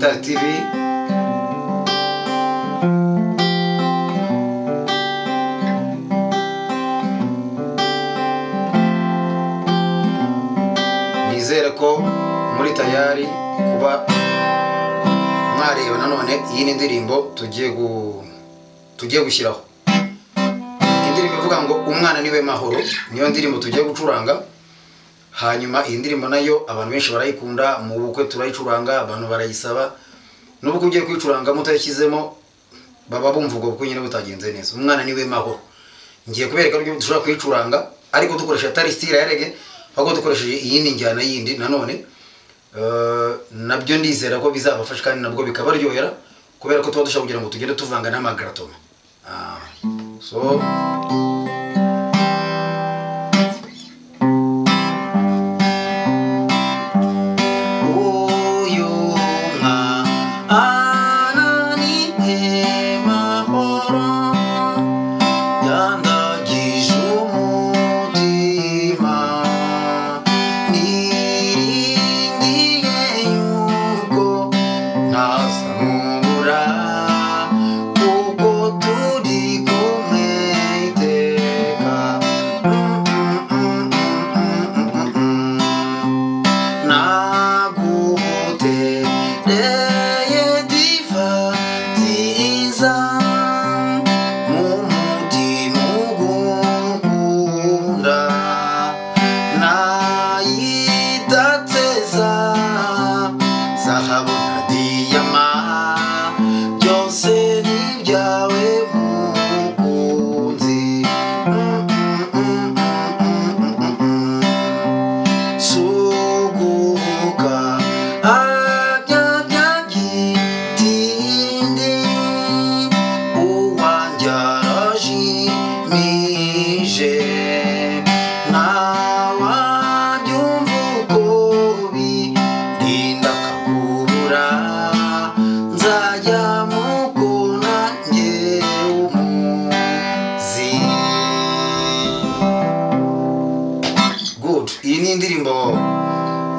Star TV. Nizere ko muri tayari kuba mwareba nanone iyi ni indirimbo tugiye gushyiraho. Indirimbo ivuga ngo umwana niwe mahoro, niyo ndirimbo tugiye gucuranga. Hanyuma iyi ndirimbo nayo abantu benshi barayikunda, mu bukwe turayicuranga, abantu barayisaba. Nubwo ugiye kwicuranga mutayishyizemo baba bumva ubwo bukwe nyine butagenze neza. Umwana niwe mahoro. Ngiye kubereka uburyo dushobora kwicuranga ariko dukoresha atari style ya reggae, ahubwo dukoresheje iyindi njyana yindi nanone. Nabyo ndizera ko bizabafasha kandi nabwo bikabaryohera kubera ko tuba dushaka kugira ngo tugende tuvanga n'amagratoma. So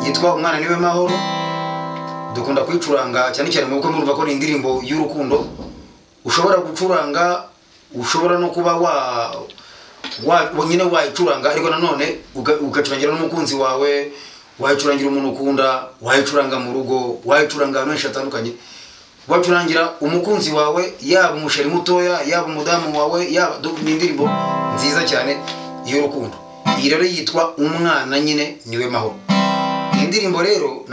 yitwa umwana niwe mahoro. Dukunda kwicuranga cyane cyane mu bukwe, murumva ko ni indirimbo y'urukundo. Ushobora gucuranga, ushobora no kuba nyine wayicuranga ariko nanone ugacurangira n'umukunzi wawe, wayicurangira umuntu ukunda, wayicuranga mu rugo, wayicuranga ahantu henshi hatandukanye. Wacurangira umukunzi wawe, yaba umusheri mutoya, yaba umudamu wawe, yaba ni indirimbo nziza cyane y'urukundo. Iyi rero yitwa umwana nyine niwe mahoro. Indirimbo rero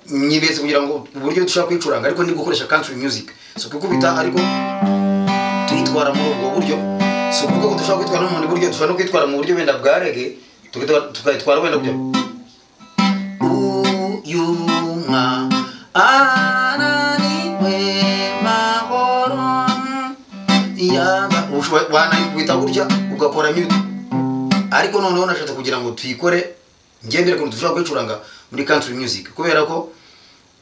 nyibetse kugira ngo uburyo dushaka kwicuranga ariko ndi gukoresha country music. So kukubita ariko tuyitwara muri ubwo buryo. So kuko dushaka kwitwara no mu buryo, dushaka no kwitwara mu buryo wenda bwa reggae, tukayitwara wenda buryo. Uyuma ananiwe mahoro. Yaba wanayikubita burya ugakora mute. Ariko noneho nashaka kugira ngo tuyikore ngendere ko dushaka kwicuranga muri country music kubera ko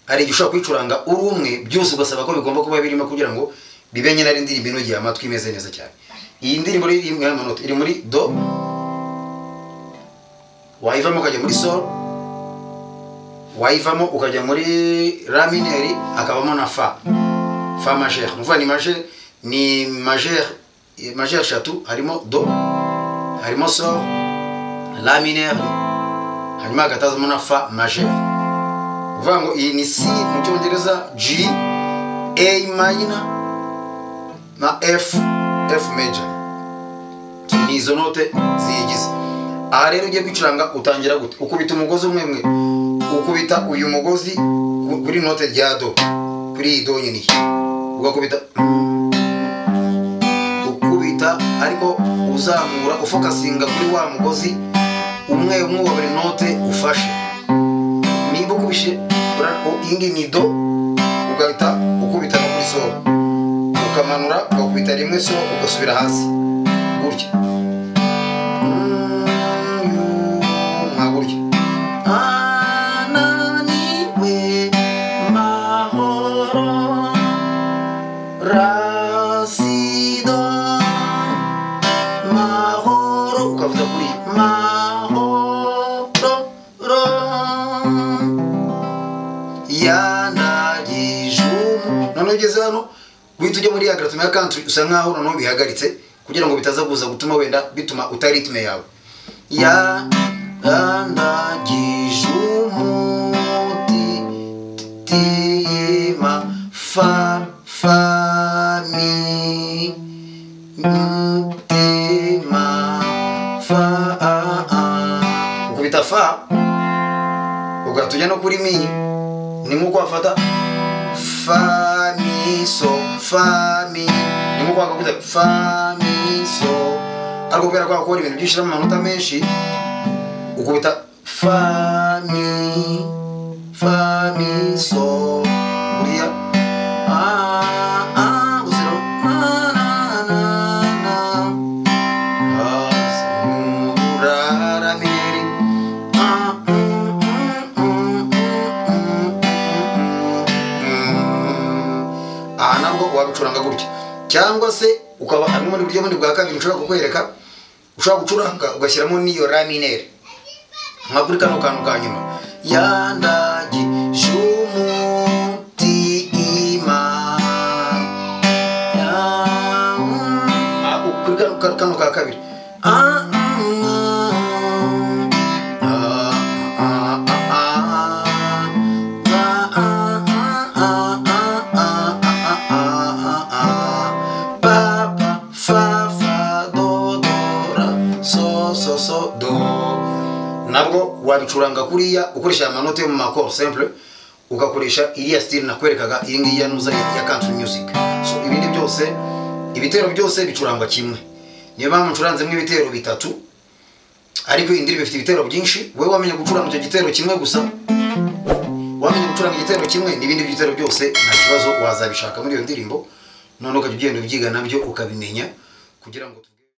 ari igishaka kwicuranga uri umwe byose ugasaba ko bigomba kuba birimo kugira ngo bibenye nari ndirimbo inogeye amatwi imeze neza cyane. Iyi ndirimbo iri mu manota iri muri do, wayivamo ukajya muri sol, wayivamo ukajya muri la mineur, akabamo na fa majeur. Mvuga ni majeur chatu, harimo do, harimo sol, la mineur, hanyuma agatazamo na fa majeur. Uvuga ngo iyi ni C mu cyongereza, G, A minor na F major. Ni izo note ziyigize. Aha rero ugiye kwicuranga utangira gute? Ukubita umugozi umwe, ukubita uyu mugozi kuri note rya do, kuri iyi do nyine, ugakubita ariko uzamura ufokasinga kuri wa mugozi umwe wa buri note ufashe. Niba ukubishe ingi ni do, ugahita ukubita no muri sol, ukamanura ugakubita rimwe so ugasubira hasi gutya. Gutya ananiwe mahoro rasido mahoro, ukavuga kuri mahoro yandagije nuhita ujya muri ya gratuma ya country usa nkaho noneho bihagaritse kugira ngo bitaza kuza gutuma wenda bituma utari ritme yawe. Ya ndagije umuti tima fa fa mi tima fa ukubita fa ugatujya no kuri mi ni nkuko wafata fa mi so fa mi ni nkuko wakakuta fa mi so ariko kubera ko akora ibintu byinshi n'amanota menshi ukubita fa mi so uriya uzero nabwo wabicuranga gutya, cyangwa se ukaba harimo muri buryo bundi bwa kabiri ushobora kukwereka ushobora gucuranga ugashyiramo n'iyo la minere nka kuri kano kantu ka nyuma yandagije umutima kuri kano ka kabiri so do nabwo wabicuranga kuriya ukoresha amanota yo mu maccord simple ugakoresha iriya style nakwerekaga iyi ngiyi yanuza ya country music. So ibindi byose ibitero byose bicurangwa kimwe, niyo mpamvu ncuranzemo ibitero bitatu ariko indirimbo ifite ibitero byinshi. Wewe wamenye gucuranga icyo gitero kimwe gusa, wamenye gucuranga igitero kimwe n'ibindi bitero byose nta kibazo wazabishaka muri iyo ndirimbo, none ukajya ugenda ubyiga nabyo ukabimenya kugira ngo